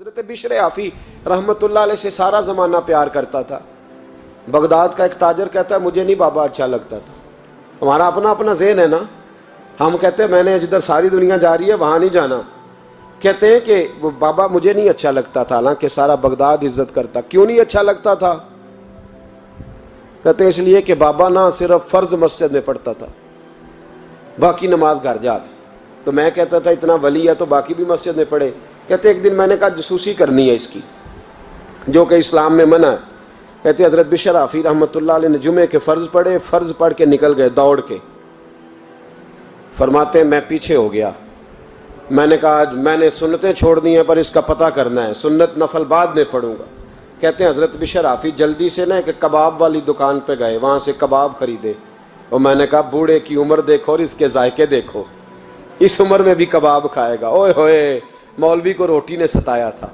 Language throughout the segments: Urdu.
حضرت بشر عافی رحمت اللہ علیہ سے سارا زمانہ پیار کرتا تھا. بغداد کا ایک تاجر کہتا ہے مجھے نہیں بابا اچھا لگتا تھا. ہمارا اپنا اپنا ذہن ہے نا, ہم کہتے ہیں میں نے جدھر ساری دنیا جا رہی ہے وہاں نہیں جانا. کہتے ہیں کہ وہ بابا مجھے نہیں اچھا لگتا تھا, حالانکہ سارا بغداد عزت کرتا. کیوں نہیں اچھا لگتا تھا؟ کہتے ہیں اس لیے کہ بابا نہ صرف فرض مسجد میں پڑھتا تھا, باقی نماز گھر جا کے. تو میں کہتا تھا اتنا ولی ہے تو باقی بھی مسجد میں پڑھے. کہتے ایک دن میں نے کہا جسوسی کرنی ہے اس کی, جو کہ اسلام میں منع ہے. کہتے حضرت بشر عافی رحمۃ اللہ علیہ نے جمعے کے فرض پڑھے, فرض پڑھ کے نکل گئے دوڑ کے. فرماتے ہیں میں پیچھے ہو گیا. میں نے کہا آج میں نے سنتیں چھوڑ دی ہیں پر اس کا پتہ کرنا ہے, سنت نفل بعد میں پڑھوں گا. کہتے ہیں حضرت بشر عافی جلدی سے نا ایک کباب والی دکان پہ گئے, وہاں سے کباب خریدے. اور میں نے کہا بوڑھے کی عمر دیکھو اور اس کے ذائقے دیکھو, اس عمر میں بھی کباب کھائے گا. اوئے ہوئے, مولوی کو روٹی نے ستایا تھا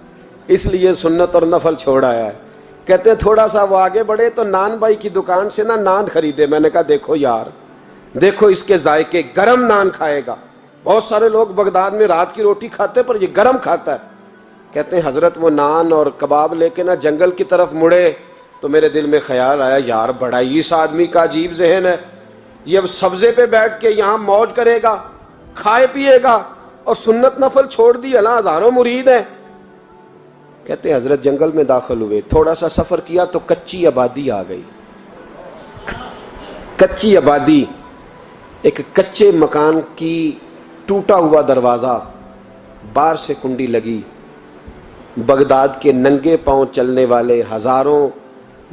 اس لیے سنت اور نفل چھوڑ آیا ہے. کہتے ہیں تھوڑا سا وہ آگے بڑھے تو نان بھائی کی دکان سے نا نان خریدے. میں نے کہا دیکھو یار, دیکھو اس کے ذائقے, گرم نان کھائے گا. بہت سارے لوگ بغداد میں رات کی روٹی کھاتے پر یہ گرم کھاتا ہے. کہتے ہیں حضرت وہ نان اور کباب لے کے نا جنگل کی طرف مڑے تو میرے دل میں خیال آیا یار بڑا ہی اس آدمی کا عجیب ذہن ہے, یہ اب سبزے پہ بیٹھ کے یہاں موج کرے گا, کھائے پیے گا, اور سنت نفل چھوڑ دی. اللہ ہزاروں مرید ہیں. کہتے ہیں حضرت جنگل میں داخل ہوئے, تھوڑا سا سفر کیا تو کچی آبادی آ گئی. کچی آبادی, ایک کچے مکان کی ٹوٹا ہوا دروازہ, باہر سے کنڈی لگی. بغداد کے ننگے پاؤں چلنے والے ہزاروں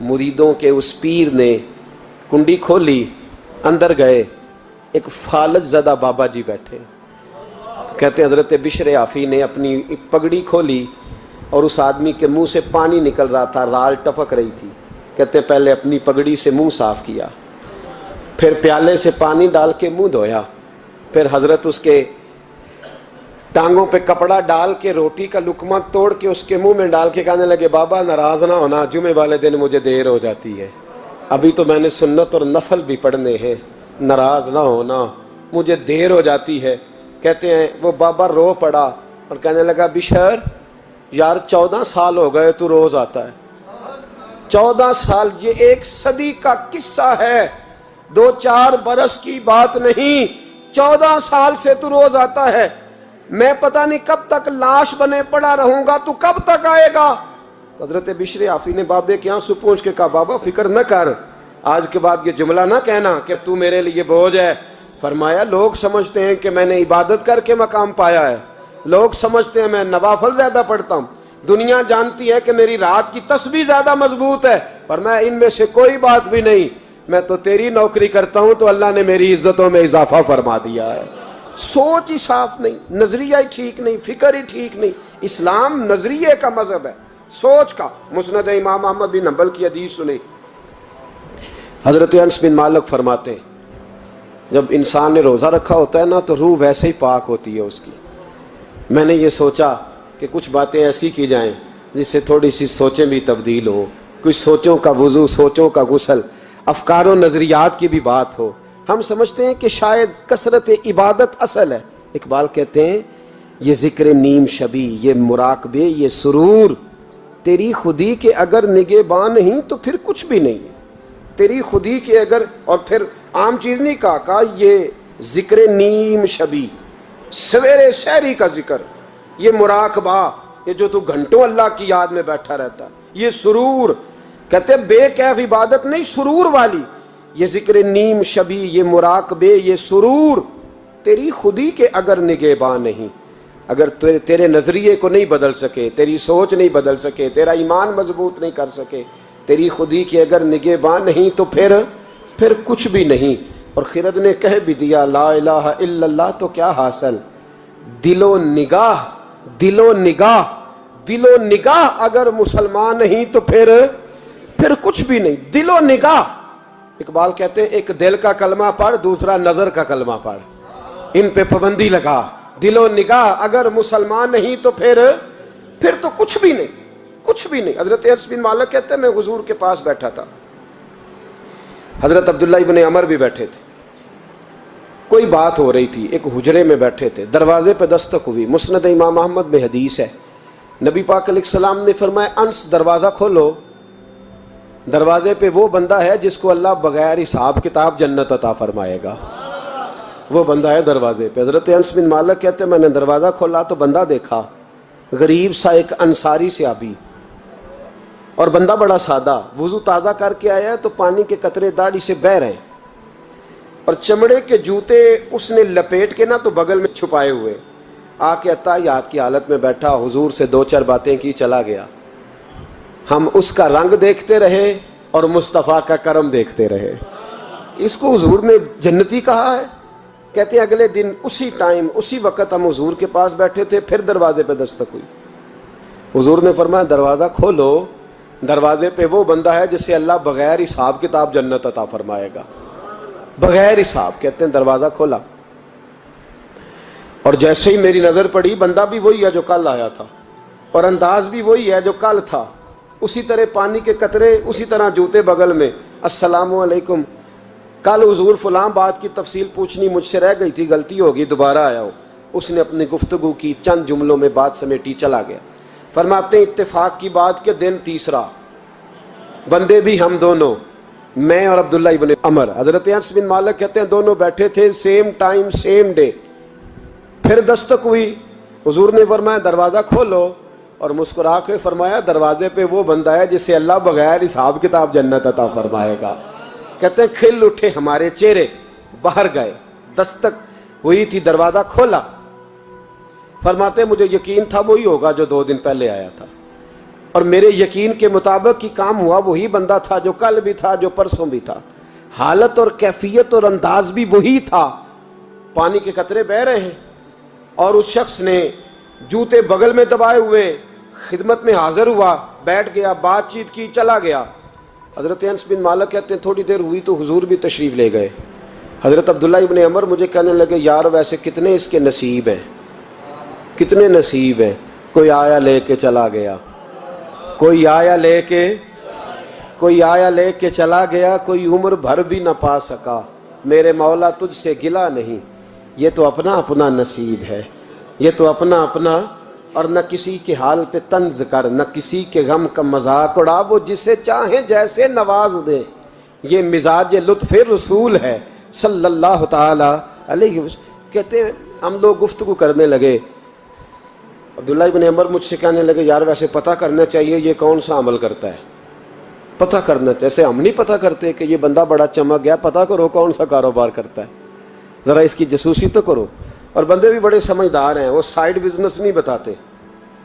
مریدوں کے اس پیر نے کنڈی کھولی, اندر گئے. ایک فالج زدہ بابا جی بیٹھے. کہتے ہیں حضرت بشر عافی نے اپنی پگڑی کھولی اور اس آدمی کے منہ سے پانی نکل رہا تھا, رال ٹپک رہی تھی. کہتے ہیں پہلے اپنی پگڑی سے منہ صاف کیا, پھر پیالے سے پانی ڈال کے منہ دھویا. پھر حضرت اس کے ٹانگوں پہ کپڑا ڈال کے روٹی کا لقمہ توڑ کے اس کے منہ میں ڈال کے کہنے لگے بابا ناراض نہ ہونا, جمعے والے دن مجھے دیر ہو جاتی ہے, ابھی تو میں نے سنت اور نفل بھی پڑھنے ہیں, ناراض نہ ہونا مجھے دیر ہو جاتی ہے. کہتے ہیں وہ بابا رو پڑا اور کہنے لگا بشر یار 14 سال ہو گئے تو روز آتا ہے. 14 سال, یہ 1 صدی کا قصہ ہے, 2-4 برس کی بات نہیں. 14 سال سے تو روز آتا ہے. میں پتہ نہیں کب تک لاش بنے پڑا رہوں گا, تو کب تک آئے گا؟ حضرت بشر عافی نے بابے کے آنسو پوچھ کے کہا بابا فکر نہ کر, آج کے بعد یہ جملہ نہ کہنا کہ تو میرے لیے بوجھ ہے. فرمایا لوگ سمجھتے ہیں کہ میں نے عبادت کر کے مقام پایا ہے, لوگ سمجھتے ہیں میں نوافل زیادہ پڑھتا ہوں, دنیا جانتی ہے کہ میری رات کی تسبیح زیادہ مضبوط ہے, پر میں ان میں سے کوئی بات بھی نہیں. میں تو تیری نوکری کرتا ہوں تو اللہ نے میری عزتوں میں اضافہ فرما دیا ہے. سوچ ہی صاف نہیں, نظریہ ہی ٹھیک نہیں, فکر ہی ٹھیک نہیں. اسلام نظریے کا مذہب ہے, سوچ کا. مسند امام احمد بن حنبل کی حدیث سنی, حضرت انس بن مالک فرماتے ہیں جب انسان نے روزہ رکھا ہوتا ہے نا تو روح ویسے ہی پاک ہوتی ہے اس کی. میں نے یہ سوچا کہ کچھ باتیں ایسی کی جائیں جس سے تھوڑی سی سوچیں بھی تبدیل ہوں, کچھ سوچوں کا وضو, سوچوں کا غسل, افکار و نظریات کی بھی بات ہو. ہم سمجھتے ہیں کہ شاید کثرت عبادت اصل ہے. اقبال کہتے ہیں یہ ذکر نیم شبی, یہ مراقبے, یہ سرور, تیری خودی کے اگر نگہباں نہیں تو پھر کچھ بھی نہیں. تیری خودی کے اگر, اور پھر عام چیز نہیں کہا یہ ذکر نیم شبی, سویرے سحری کا ذکر, یہ مراقبہ, یہ جو تو گھنٹوں اللہ کی یاد میں بیٹھا رہتا, یہ سرور. کہتے بے کیف عبادت نہیں, سرور والی. یہ ذکر نیم شبی, یہ مراقبے, یہ سرور, تیری خودی کے اگر نگہباں نہیں, اگر تیرے نظریے کو نہیں بدل سکے, تیری سوچ نہیں بدل سکے, تیرا ایمان مضبوط نہیں کر سکے, تیری خودی کے اگر نگہباں نہیں تو پھر کچھ بھی نہیں. اور خرد نے کہہ بھی دیا لا الہ الا اللہ تو کیا حاصل, دل و نگاہ, دل و نگاہ, دل و نگاہ اگر مسلمان نہیں تو پھر کچھ بھی نہیں. دل و نگاہ. اقبال کہتے ہیں ایک دل کا کلمہ پڑھ, دوسرا نظر کا کلمہ پڑھ, ان پہ پابندی لگا. دل و نگاہ اگر مسلمان نہیں تو پھر تو کچھ بھی نہیں, کچھ بھی نہیں. حضرت انس بن مالک کہتے ہیں میں حضور کے پاس بیٹھا تھا, حضرت عبداللہ ابن عمر بھی بیٹھے تھے, کوئی بات ہو رہی تھی, ایک حجرے میں بیٹھے تھے, دروازے پہ دستک ہوئی. مسند امام احمد میں حدیث ہے نبی پاک علیہ السلام نے فرمایا انس دروازہ کھولو، دروازے پہ وہ بندہ ہے جس کو اللہ بغیر حساب کتاب جنت عطا فرمائے گا، وہ بندہ ہے دروازے پہ۔ حضرت انس بن مالک کہتے ہیں میں نے دروازہ کھولا تو بندہ دیکھا، غریب سا ایک انصاری صحابی، اور بندہ بڑا سادہ، وضو تازہ کر کے آیا ہے تو پانی کے قطرے داڑھی سے بہہ رہے ہیں، اور چمڑے کے جوتے اس نے لپیٹ کے نا تو بغل میں چھپائے ہوئے، آ کے اتحیات کی حالت میں بیٹھا، حضور سے دو چار باتیں کی، چلا گیا۔ ہم اس کا رنگ دیکھتے رہے اور مصطفیٰ کا کرم دیکھتے رہے۔ اس کو حضور نے جنتی کہا ہے۔ کہتے ہیں اگلے دن اسی ٹائم اسی وقت ہم حضور کے پاس بیٹھے تھے، پھر دروازے پہ دستک ہوئی، حضور نے فرمایا دروازہ کھولو، دروازے پہ وہ بندہ ہے جسے اللہ بغیر حساب کتاب جنت عطا فرمائے گا، بغیر حساب۔ کہتے ہیں دروازہ کھولا، اور جیسے ہی میری نظر پڑی، بندہ بھی وہی ہے جو کل آیا تھا، اور انداز بھی وہی ہے جو کل تھا، اسی طرح پانی کے قطرے، اسی طرح جوتے بغل میں، السلام علیکم، کل حضور فلاں بات کی تفصیل پوچھنی مجھ سے رہ گئی تھی، غلطی ہوگی، دوبارہ آیا ہو۔ اس نے اپنی گفتگو کی، چند جملوں میں بات سمیٹی، چلا گیا۔ فرماتے ہیں اتفاق کی بات کہ دن تیسرا، بندے بھی ہم دونوں، میں اور عبداللہ ابن عمر۔ حضرت انس بن مالک کہتے ہیں دونوں بیٹھے تھے، سیم ٹائم سیم ڈے۔ پھر دستک ہوئی، حضور نے فرمایا دروازہ کھولو، اور مسکرا کے فرمایا دروازے پہ وہ بندہ ہے جسے اللہ بغیر حساب کتاب جنت عطا فرمائے گا۔ کہتے ہیں کھل اٹھے ہمارے چہرے، باہر گئے، دستک ہوئی تھی، دروازہ کھولا۔ فرماتے ہیں مجھے یقین تھا وہی ہوگا جو 2 دن پہلے آیا تھا، اور میرے یقین کے مطابق ہی کام ہوا، وہی بندہ تھا جو کل بھی تھا، جو پرسوں بھی تھا، حالت اور کیفیت اور انداز بھی وہی تھا۔ پانی کے قطرے بہہ رہے ہیں، اور اس شخص نے جوتے بغل میں دبائے ہوئے خدمت میں حاضر ہوا، بیٹھ گیا، بات چیت کی، چلا گیا۔ حضرت انس بن مالک کہتے ہیں تھوڑی دیر ہوئی تو حضور بھی تشریف لے گئے۔ حضرت عبداللہ ابن عمر مجھے کہنے لگے یار ویسے کتنے اس کے نصیب ہیں، کتنے نصیب ہیں، کوئی آیا لے کے چلا گیا، کوئی آیا لے کے چلا گیا، کوئی عمر بھر بھی نہ پا سکا، میرے مولا تجھ سے گلا نہیں، یہ تو اپنا اپنا نصیب ہے، یہ تو اپنا اپنا، اور نہ کسی کے حال پہ طنز کر، نہ کسی کے غم کا مذاق اڑا، وہ جسے چاہیں جیسے نواز دے، یہ مزاج لطف رسول ہے صلی اللہ تعالی علیہ وسلم۔ کہتے ہیں ہم لوگ گفتگو کرنے لگے، عبداللہ ابن عمر مجھ سے کہنے لگے یار ویسے پتہ کرنا چاہیے یہ کون سا عمل کرتا ہے، پتہ کرنا، جیسے ہم نہیں پتہ کرتے کہ یہ بندہ بڑا چمک گیا، پتہ کرو کون سا کاروبار کرتا ہے، ذرا اس کی جاسوسی تو کرو۔ اور بندے بھی بڑے سمجھدار ہیں، وہ سائیڈ بزنس نہیں بتاتے،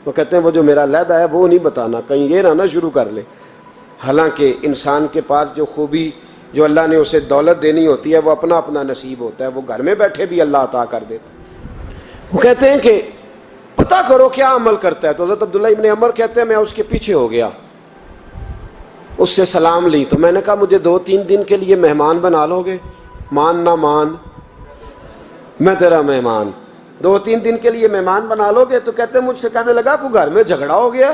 وہ کہتے ہیں وہ جو میرا علیحدہ ہے وہ نہیں بتانا، کہیں یہ نہ شروع کر لے۔ حالانکہ انسان کے پاس جو خوبی، جو اللہ نے اسے دولت دینی ہوتی ہے، وہ اپنا اپنا نصیب ہوتا ہے، وہ گھر میں بیٹھے بھی اللہ عطا کر دیتا۔ وہ کہتے ہیں کہ پتہ کرو کیا عمل کرتا ہے، تو حضرت عبداللہ ابن عمر کہتے ہیں میں اس کے پیچھے ہو گیا، اس سے سلام لی، تو میں نے کہا مجھے 2-3 دن کے لیے مہمان بنا لو گے، مان نہ مان میں تیرا مہمان، 2-3 دن کے لیے مہمان بنا لو گے؟ تو کہتے ہیں مجھ سے کہنے لگا کوئی گھر میں جھگڑا ہو گیا،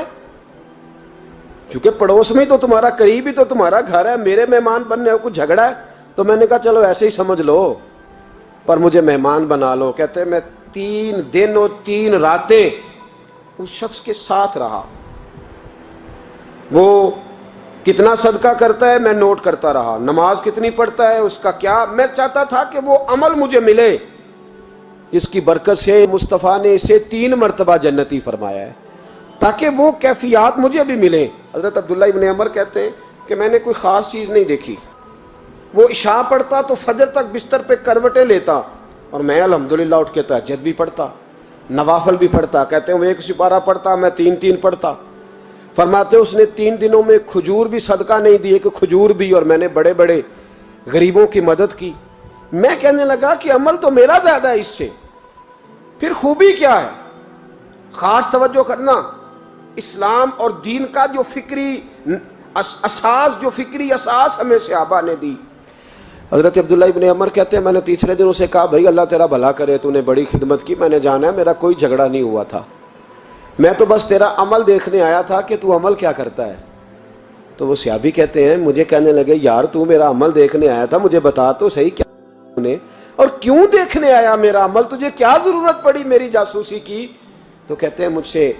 کیونکہ پڑوس میں تو تمہارا، قریب ہی تو تمہارا گھر ہے، میرے مہمان بننے ہو، کچھ جھگڑا ہے؟ تو میں نے کہا چلو ایسے ہی سمجھ لو، پر مجھے مہمان بنا لو۔ کہتے ہیں میں 3 دن اور 3 راتیں اس شخص کے ساتھ رہا، وہ کتنا صدقہ کرتا ہے میں نوٹ کرتا رہا، نماز کتنی پڑھتا ہے، اس کا کیا، میں چاہتا تھا کہ وہ عمل مجھے ملے، اس کی برکت سے مصطفیٰ نے اسے 3 مرتبہ جنتی فرمایا ہے، تاکہ وہ کیفیات مجھے بھی ملیں۔ حضرت عبداللہ ابن عمر کہتے ہیں کہ میں نے کوئی خاص چیز نہیں دیکھی، وہ عشاء پڑھتا تو فجر تک بستر پہ کروٹیں لیتا، اور میں الحمدللہ اٹھ کے تہجد بھی پڑھتا، نوافل بھی پڑھتا۔ کہتے ہیں وہ 1 سپارہ پڑھتا، میں 3 پڑھتا۔ فرماتے اس نے 3 دنوں میں کھجور بھی صدقہ نہیں دی، کہ کھجور بھی، اور میں نے بڑے بڑے غریبوں کی مدد کی۔ میں کہنے لگا کہ عمل تو میرا زیادہ ہے اس سے، پھر خوبی کیا ہے؟ خاص توجہ کرنا، اسلام اور دین کا جو فکری اساس، جو فکری اساس ہمیں صحابہ نے دی۔ حضرت عبداللہ ابن عمر کہتے ہیں میں نے تیسرے دن اسے کہا بھائی اللہ تیرا بھلا کرے، تو نے بڑی خدمت کی، میں نے جانا ہے میرا کوئی جھگڑا نہیں ہوا تھا، میں تو بس تیرا عمل دیکھنے آیا تھا کہ تو عمل کیا کرتا ہے۔ تو وہ صحابی کہتے ہیں مجھے کہنے لگے یار تو میرا عمل دیکھنے آیا تھا، مجھے بتا تو صحیح کیا نے، اور کیوں دیکھنے آیا میرا عمل، تجھے کیا ضرورت پڑی میری جاسوسی کی؟ تو کہتے ہیں مجھ سے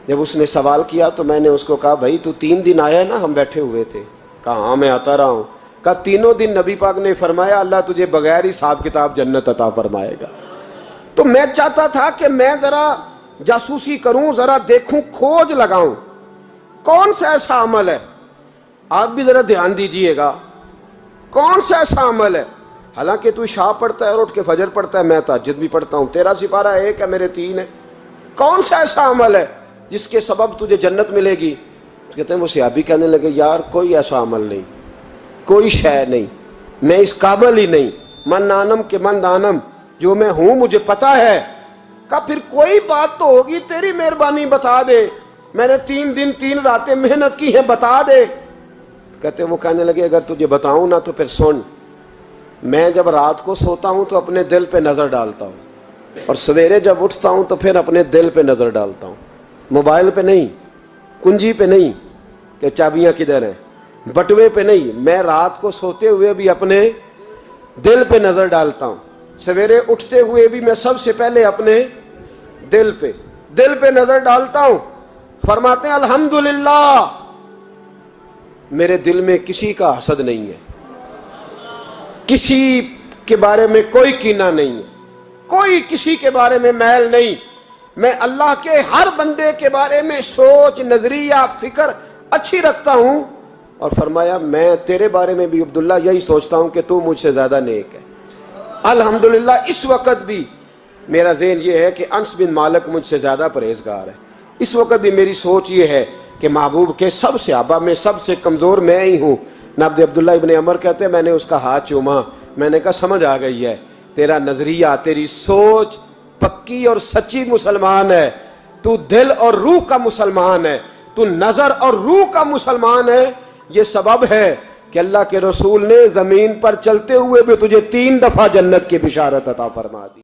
جب اس نے سوال کیا تو میں نے اس کو کہا بھائی تو 3 دن آیا ہے نا ہم بیٹھے ہوئے تھے؟ کہا ہاں میں آتا رہا ہوں۔ کہا 3 دن نبی پاک نے فرمایا اللہ تجھے بغیر حساب کتاب جنت عطا فرمائے گا۔ تو میں چاہتا تھا کہ میں ذرا جاسوسی کروں، ذرا دیکھوں، کھوج لگاؤں کون سا ایسا عمل ہے، آپ بھی ذرا دھیان دیجئے گا، کون سا ایسا عمل ہے، حالانکہ تو عشاء پڑھتا ہے اور اٹھ کے فجر پڑھتا ہے، میں تہجد بھی پڑھتا ہوں، تیرا سپارہ 1 ہے میرے 3 ہے، کون سا ایسا عمل ہے جس کے سبب تجھے جنت ملے گی؟ کہتے ہیں وہ صحابی کہنے لگے یار کوئی ایسا عمل نہیں، کوئی شے نہیں، میں اس قابل ہی نہیں، من آنم کے من دانم، جو میں ہوں مجھے پتا ہے۔ کہا پھر کوئی بات تو ہوگی، تیری مہربانی بتا دے، میں نے 3 دن 3 راتیں محنت کی ہیں، بتا دے۔ کہتے وہ کہنے لگے اگر تجھے بتاؤں نا تو پھر سن، میں جب رات کو سوتا ہوں تو اپنے دل پہ نظر ڈالتا ہوں، اور سویرے جب اٹھتا ہوں تو پھر اپنے دل پہ نظر ڈالتا ہوں، موبائل پہ نہیں، کنجی پہ نہیں کہ چابیاں کدھر ہیں، بٹوے پہ نہیں، میں رات کو سوتے ہوئے بھی اپنے دل پہ نظر ڈالتا ہوں، سویرے اٹھتے ہوئے بھی میں سب سے پہلے اپنے دل پہ نظر ڈالتا ہوں۔ فرماتے ہیں الحمدللہ میرے دل میں کسی کا حسد نہیں ہے، کسی کے بارے میں کوئی کینہ نہیں ہے، کوئی کسی کے بارے میں میل نہیں، میں اللہ کے ہر بندے کے بارے میں سوچ، نظریہ، فکر اچھی رکھتا ہوں۔ اور فرمایا میں تیرے بارے میں بھی عبداللہ یہی سوچتا ہوں کہ تو مجھ سے زیادہ نیک ہے۔ الحمدللہ اس وقت بھی میرا ذہن یہ ہے کہ انس بن مالک مجھ سے زیادہ پرہیزگار ہے، اس وقت بھی میری سوچ یہ ہے کہ محبوب کے سب صحابہ میں سب سے کمزور میں ہی ہوں۔ نابد عبداللہ ابن عمر کہتے ہیں میں نے اس کا ہاتھ چوما، میں نے کہا سمجھ آ گئی ہے، تیرا نظریہ، تیری سوچ پکی اور سچی مسلمان ہے، تو دل اور روح کا مسلمان ہے، تو نظر اور روح کا مسلمان ہے۔ یہ سبب ہے کہ اللہ کے رسول نے زمین پر چلتے ہوئے بھی تجھے 3 دفعہ جنت کی بشارت عطا فرما دی۔